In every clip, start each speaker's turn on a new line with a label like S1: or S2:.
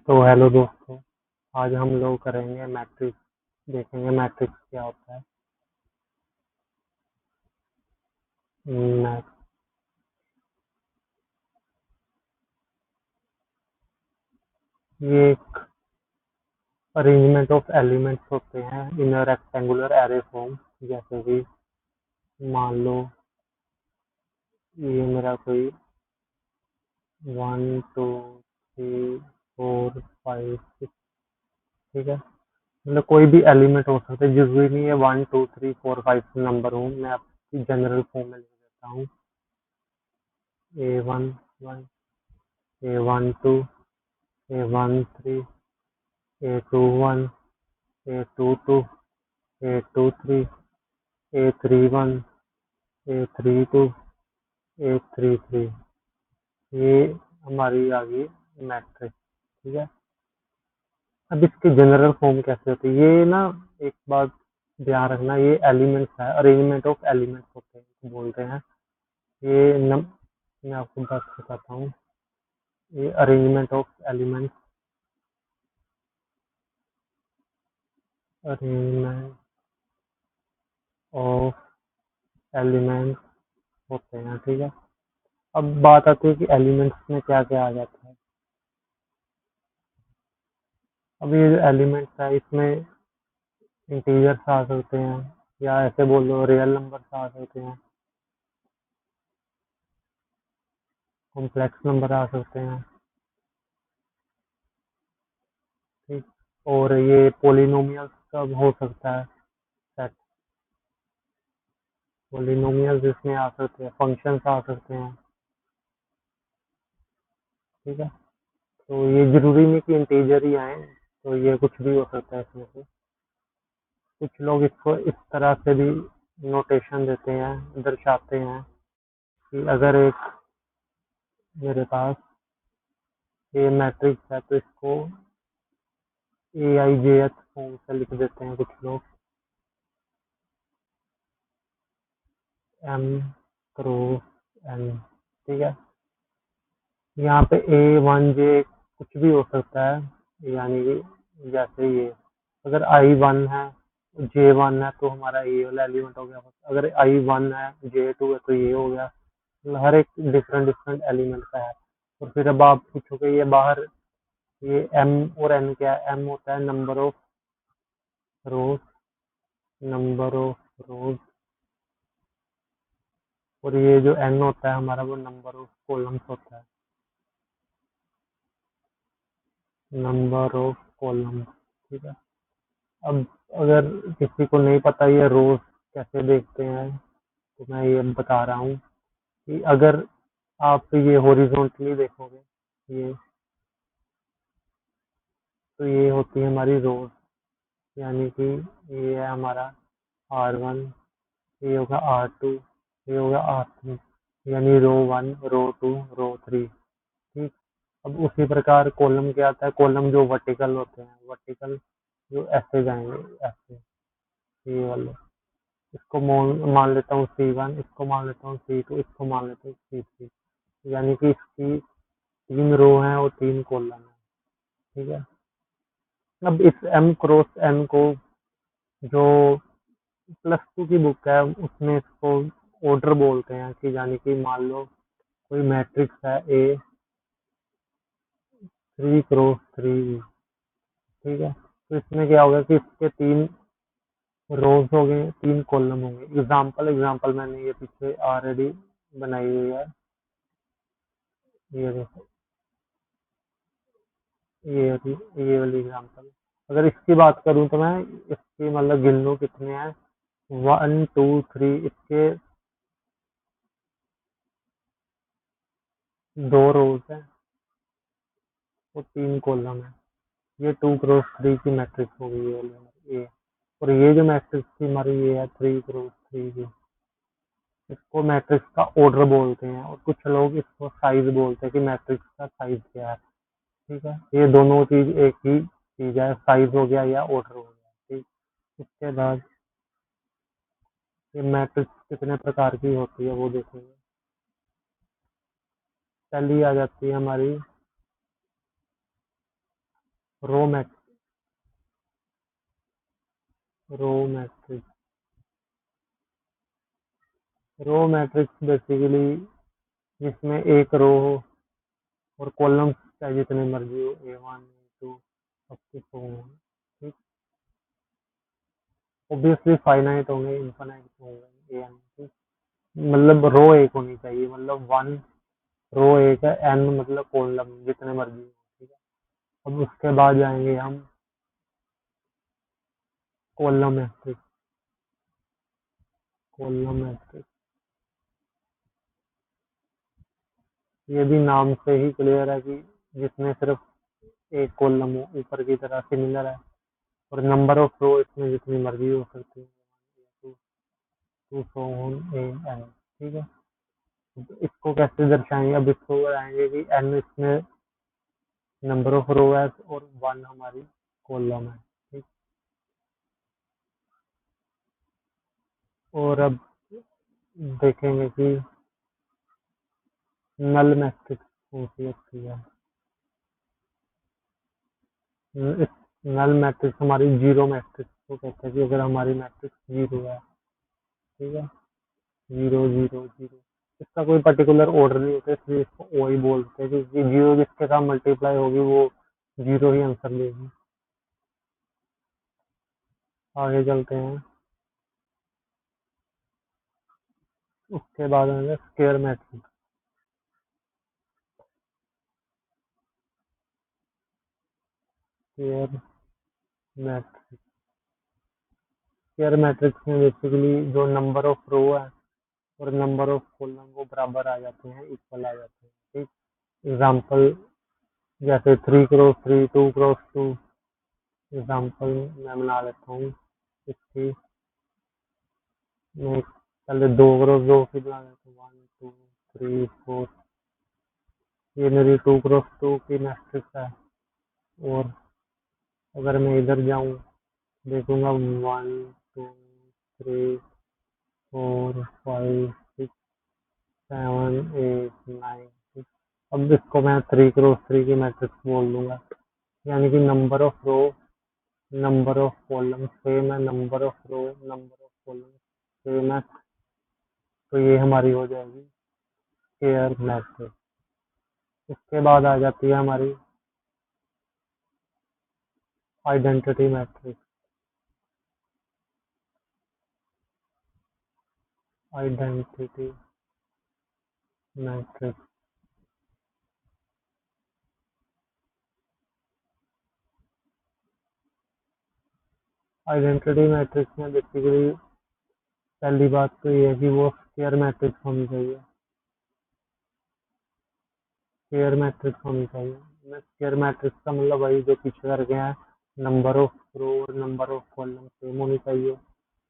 S1: तो हेलो दोस्तों, आज हम लोग करेंगे मैट्रिक्स। देखेंगे मैट्रिक्स क्या होता है। मै- ये एक अरेंजमेंट ऑफ एलिमेंट्स होते हैं इन अ रेक्टेंगुलर एरे फॉर्म। जैसे कि मान लो ये मेरा कोई 1 2 3 4 5 6, ठीक है। मतलब कोई भी एलिमेंट हो सकता है, जरूरी नहीं है 1 2 3 4 5 नंबर हो। मैं आपकी जनरल फॉर्म में लिख देता हूँ। A11, A12, A13, A21, A22, A23, A31, A32, A33। ये हमारी आ गई मैट्रिक्स, ठीक है। अब इसकी जनरल फॉर्म कैसे होती है, ये ना एक बात ध्यान रखना, ये एलिमेंट्स है, अरेंजमेंट ऑफ एलिमेंट्स होते हैं बोलते हैं। ये मैं आपको बात बताता हूँ। ये arrangement of elements, arrangement of elements होते हैं, ठीक है। अब बात आती है कि एलिमेंट्स में क्या क्या आ जाता है। अब ये जो एलिमेंट्स है इसमें इंटीजर्स आ सकते हैं, या ऐसे बोल लो रियल नंबर्स आ सकते हैं, कॉम्प्लेक्स नंबर आ सकते हैं, ठीक। और ये पोलिनोमियल्स का हो सकता है सेट। पोलिनोमियल्स इसमें आ सकते हैं, फंक्शंस आ सकते हैं, ठीक है। तो ये जरूरी नहीं कि इंटीजर ही आए, तो ये कुछ भी हो सकता है इसमें से। कुछ लोग इसको इस तरह से भी नोटेशन देते हैं, दर्शाते हैं कि अगर एक मेरे पास ये मैट्रिक्स है तो इसको AIJH फॉर्म से लिख देते हैं कुछ लोग, M क्रॉस N, ठीक है। यहाँ पे A1J कुछ भी हो सकता है, यानी कि जैसे ये अगर I1 है, J1 है तो हमारा ये वाला एलिमेंट हो गया। अगर I1 है, J2 है तो ये हो गया। मतलब हर एक डिफरेंट डिफरेंट एलिमेंट का है। और फिर अब आप पूछोगे ये बाहर ये M और N क्या है। M होता है number of rose, number of रोज। और ये जो N होता है हमारा, वो नंबर ऑफ कॉलम्स होता है, नंबर ऑफ कॉलम्स, ठीक है। अब अगर किसी को नहीं पता ये रोज कैसे देखते हैं, तो मैं ये बता रहा हूँ कि अगर आप ये हॉरिजॉन्टली देखोगे ये, तो ये होती है हमारी रोज। यानी कि ये है हमारा R1, ये होगा R2, ये होगा R3, यानी रो 1, रो 2, रो 3, ठीक। अब उसी प्रकार कॉलम क्या आता है, कॉलम जो वर्टिकल होते हैं, वर्टिकल जो ऐसे जाएंगे, ऐसे ये वाले। इसको मान लेता हूँ C1, इसको मान लेता हूँ C2, इसको मान लेता हूँ C3। यानी कि इसकी 3 रो हैं और 3 कॉलम है, ठीक है। अब इस M क्रॉस N को, जो +2 की बुक है उसमें इसको ऑर्डर बोलते हैं। कि यानी कि मान लो कोई मैट्रिक्स है A3 क्रॉस 3, ठीक है। तो इसमें क्या होगा कि इसके 3 रोज हो गए, 3 कॉलम होंगे। एग्जाम्पल मैंने ये पीछे ऑलरेडी बनाई हुई है। ये देखो, ये वाली एग्जाम्पल। अगर इसकी बात करूं तो मैं इसकी मतलब गिन लूं कितने हैं। 1 2 3, इसके 2 रोज हैं और 3 कॉलम है। ये 2 क्रॉस 3 की मैट्रिक्स हो गई, ये वाली हमारी ए। और ये जो मैट्रिक्स थी हमारी, ये है 3 क्रॉस 3 की। इसको मैट्रिक्स का ऑर्डर बोलते हैं, और कुछ लोग इसको साइज बोलते हैं कि मैट्रिक्स का साइज क्या है, ठीक है। ये दोनों चीज एक ही चीज है, साइज हो गया या ऑर्डर हो गया, ठीक। इसके बाद ये मैट्रिक्स कितने प्रकार की होती है वो देखेंगे। पहली आ जाती है हमारी row matrix, row matrix, row matrix basically जिसमें एक रो हो और कॉलम्स चाहे जितने मर्जी हो, A1 A2 सब कुछ हो। ठीक, ऑब्वियसली फाइनाइट होंगे, इनफाइनाइट होंगे एन। ठीक, मतलब रो एक होनी चाहिए, मतलब वन रो एक है, एन मतलब कॉलम जितने मर्जी हो। ठीक है, अब उसके बाद जाएंगे हम कॉलम मैट्रिक्स, कॉलम मैट्रिक्स ये भी नाम से ही क्लियर है कि जिसमें सिर्फ एक कॉलम हो ऊपर की तरह, सिमिलर है, और नंबर ऑफ रो इसमें जितनी मर्जी हो सकती है, two two so on and. ठीक है, तो इसको कैसे दर्शाएंगे, अब इसको बताएंगे कि एन इसमें नंबर ऑफ रो है और वन हमारी कॉलम है। ठीक, और अब देखेंगे कि नल मैट्रिक्स कौन सी होती है। इस नल मैट्रिक्स हमारी जीरो मैट्रिक्स को कहते हैं कि अगर हमारी मैट्रिक्स जीरो है। ठीक है, जीरो जीरो जीरो, इसका कोई पर्टिकुलर ऑर्डर नहीं होता, इसलिए इसको ओ ही बोलते हैं, क्योंकि जीरो जिसके साथ मल्टीप्लाई होगी वो जीरो ही आंसर देगी। आगे चलते हैं, उसके बाद आएगा square matrix, square matrix, square matrix में बेसिकली जो नंबर ऑफ रो है और नंबर ऑफ कॉलम वो बराबर आ जाते हैं, इक्वल आ जाते हैं। ठीक, एग्जाम्पल जैसे 3 क्रॉस 3, 2 क्रॉस 2, एग्जाम्पल मैं बना लेता हूँ इसकी। मैं पहले 2 क्रॉस 2 की बना लेता हूँ, 1 2 3 4, ये मेरी 2 क्रॉस 2 की मैट्रिक्स है। और अगर मैं इधर जाऊँ देखूंगा 1 2 3 4 5 6 7 8 9। अब इसको मैं 3 क्रॉस 3 की मैट्रिक्स बोल दूंगा, यानी कि number of row number of column same है, number of row number of column same है, तो ये हमारी हो जाएगी स्क्वायर मैट्रिक्स। उसके बाद आ जाती है हमारी identity matrix, identity matrix, identity matrix में बेसिकली पहली बात तो ये है कि वो स्क्वायर मैट्रिक्स होनी चाहिए, स्क्वायर मैट्रिक्स होनी चाहिए। स्क्वायर मैट्रिक्स का मतलब वही जो पीछे करके है, नंबर ऑफ रो और नंबर ऑफ कॉलम सेम होनी चाहिए,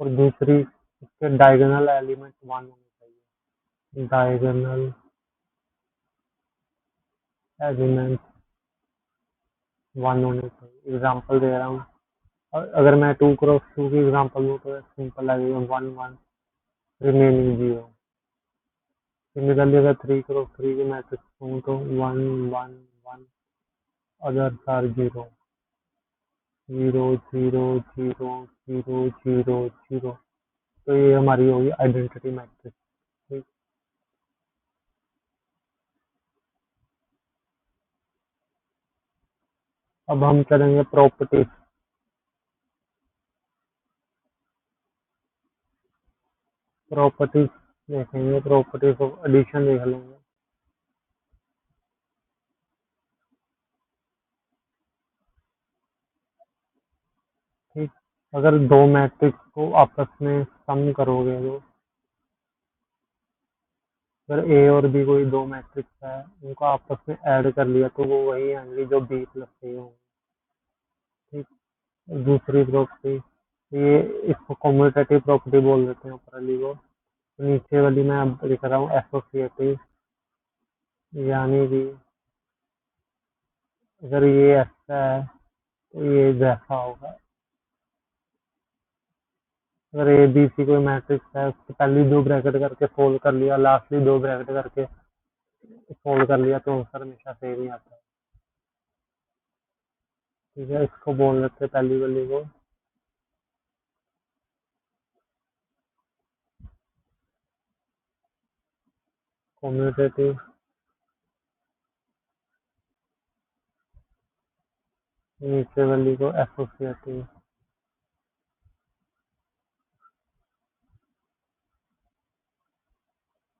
S1: और दूसरी इसके डायगोनल एलिमेंट वन होने चाहिए, डायगोनल एलिमेंट वन होने चाहिए। एग्जांपल दे रहा हूँ, अगर मैं 2 क्रॉस 2 की एग्जांपल दूँ तो सिंपल लगेगा 1 1 रिमेनिंग 0। सिमिलरली अगर 3 क्रॉस 3 की मैट्रिक्स दूँ तो 1 1 1 अदर्स आर 0 0 0 0 0 0 0। तो ये हमारी होगी आइडेंटिटी मैट्रिक्स। ठीक, अब हम करेंगे प्रॉपर्टीज, प्रॉपर्टीज देखेंगे, प्रॉपर्टीज ऑफ एडिशन देख लेंगे। ठीक, अगर दो मैट्रिक्स को आपस में सम करोगे, तो अगर ए और बी कोई दो मैट्रिक्स है उनको आपस में ऐड कर लिया तो वो वही आएंगे जो बी प्लस ए होंगे। ठीक, दूसरी प्रॉपर्टी, ये इसको कम्यूटेटिव प्रॉपर्टी बोल देते हैं ऊपर वाली को, नीचे वाली मैं अब लिख रहा हूँ एसोसिएटिव, यानी कि अगर ये ऐसा है तो ये जैसा होगा। अगर ए बी सी कोई मैट्रिक्स है उसको पहली दो ब्रैकेट करके सोल्व कर लिया, लास्टली दो ब्रैकेट करके सोल्व कर लिया, तो आंसर हमेशा सेम ही आता है। ठीक है, इसको बोल देते हैं पहली वाली को कम्यूटेटिव, नीचे वाली को एसोसिएटिव।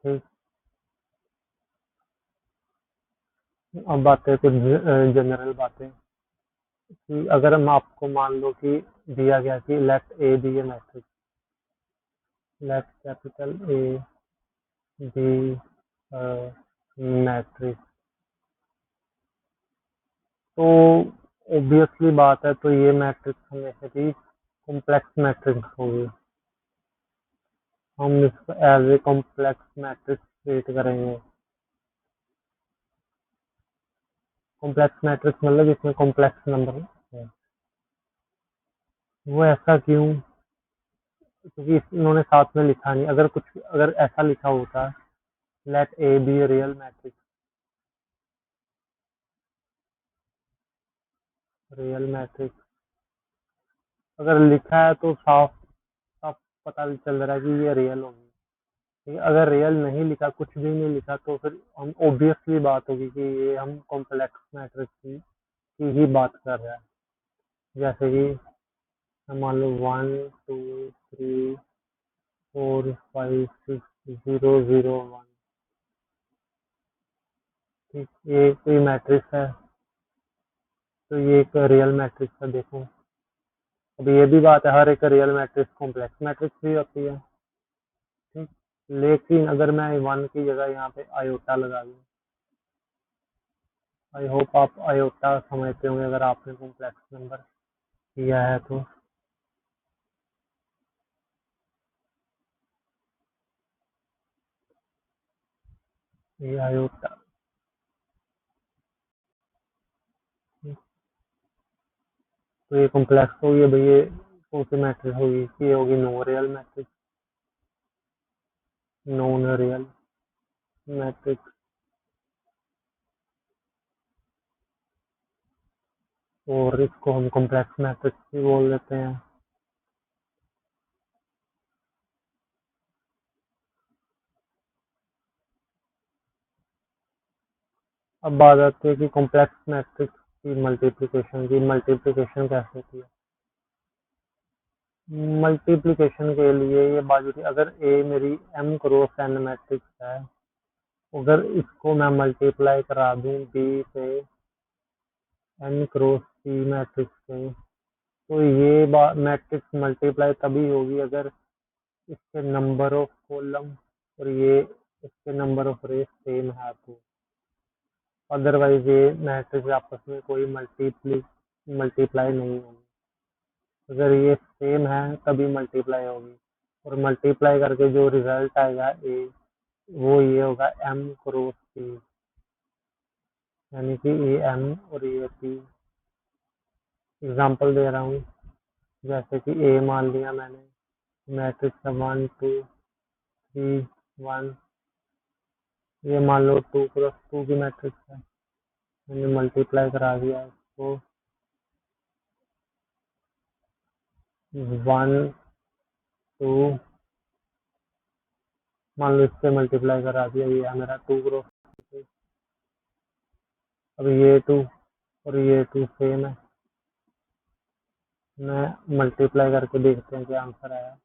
S1: ठीक, अब बातें कुछ जनरल बातें कि अगर हम आपको मान लो कि दिया गया कि let A be a matrix, let capital A be matrix, तो ऑब्वियसली बात है, तो ये मैट्रिक्स हमेशा भी कॉम्प्लेक्स मैट्रिक्स होगी। हम इसको as a complex matrix treat करेंगे। कॉम्प्लेक्स मैट्रिक्स मतलब इसमें कॉम्प्लेक्स नंबर है। वो ऐसा क्यों? क्योंकि इन्होंने साथ में लिखा नहीं। अगर ऐसा लिखा होता let A be real matrix, real matrix अगर लिखा है तो साफ साफ पता चल रहा है कि ये रियल होगी। ठीक है, अगर रियल नहीं लिखा, कुछ भी नहीं लिखा, तो फिर हम ऑब्वियसली बात होगी कि ये हम कॉम्प्लेक्स मैट्रिक्स की ही बात कर रहे हैं। जैसे कि हम मान लो 1 2 3 4 5 6 0 0 1। ठीक, ये कोई मैट्रिक्स है, तो ये एक रियल मैट्रिक्स है। देखो, अब ये भी बात है, हर एक रियल मैट्रिक्स कॉम्प्लेक्स मैट्रिक्स भी होती है। ठीक, लेकिन अगर मैं 1 की जगह यहाँ पे आयोटा लगा दूँ, आई होप आप आयोटा समझते होंगे अगर आपने कॉम्प्लेक्स नंबर किया है तो। ये आयोटा, तो ये कॉम्प्लेक्स होगी भाई। ये कौन सी मैट्रिक्स होगी? ये होगी no real matrix, non real matrix. और इसको हम कॉम्प्लेक्स मैट्रिक्स भी बोल देते हैं। अब बात आती है कि कॉम्प्लेक्स मैट्रिक्स की मल्टीप्लिकेशन कैसे होती है। मल्टीप्लिकेशन के लिए ये बात थी, अगर ए मेरी एम क्रॉस एन मैट्रिक्स है, अगर इसको मैं मल्टीप्लाई करा दूं बी से एन क्रॉस सी मैट्रिक्स से, तो ये मैट्रिक्स मल्टीप्लाई तभी होगी अगर इसके नंबर ऑफ कॉलम और ये इसके नंबर ऑफ रे सेम है तो। अदरवाइज ये मैट्रिक्स आपस में कोई मल्टीप्लाई नहीं होगी। अगर ये सेम है तभी मल्टीप्लाई होगी, और मल्टीप्लाई करके जो रिजल्ट आएगा ए, वो ये होगा एम क्रॉस पी, यानी कि ए एम और ये पी। एग्जाम्पल दे रहा हूँ, जैसे कि ए मान लिया मैंने, मैट्रिक्स है 1 2 3 1। ये मान लो 2 क्रॉस 2 की मैट्रिक्स है, मैंने मल्टीप्लाई करा दिया इसको 1 2, मान लो इससे मल्टीप्लाई करा दिया, ये है मेरा 2 क्रॉस 2। अब ये 2 और ये 2 सेम है, मैं मल्टीप्लाई करके देखते हैं क्या आंसर आया।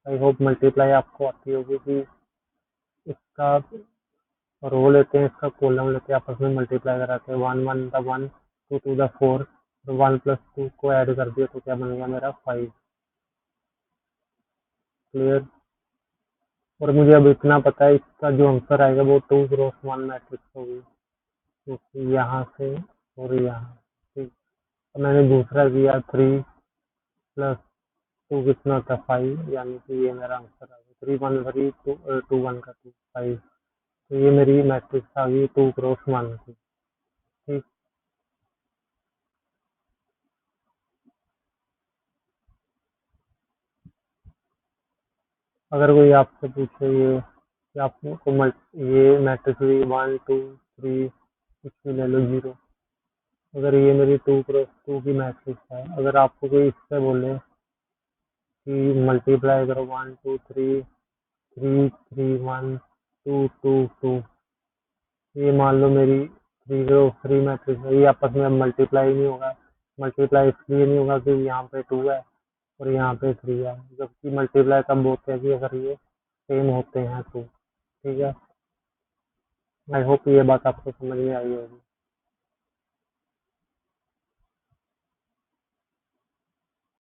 S1: आई होप मल्टीप्लाई आपको आती होगी कि इसका रो लेते हैं, इसका कॉलम लेते हैं, आपस में मल्टीप्लाई कराते हैं। 1 1 द 1, 2 2 द 4, तो 1 + 2 को ऐड कर दिया तो क्या बन गया मेरा 5। क्लियर? और मुझे अब इतना पता है, इसका जो आंसर आएगा वो 2 क्रॉस 1 मैट्रिक्स होगी, क्योंकि यहाँ से और यहाँ। ठीक, तो मैंने दूसरा किया 3 + 2 कितना था 5, यानी कि ये मेरा आंसर आ गया 3 1 3 2 1 का 2 5। तो ये मेरी मैट्रिक्स आ गई 2 क्रॉस 1 की। ठीक, अगर कोई आपसे पूछे ये कि आपको ये मैट्रिक्स हुई 1 2 3, कुछ भी ले लो 0, अगर ये मेरी 2 क्रॉस 2 की मैट्रिक्स है, अगर आपको कोई इससे बोले कि मल्टीप्लाई करो 1 2 3 3 3 1 2 2 2, ये मान लो मेरी 3 मैट्रिक्स है, ये आपस में मल्टीप्लाई नहीं होगा। मल्टीप्लाई इसलिए नहीं होगा क्योंकि यहाँ पे 2 है और यहाँ पे 3 है, जबकि मल्टीप्लाई तब होते हैं कि अगर ये सेम होते हैं तो। ठीक है, आई होप ये बात आपको समझ में आई होगी।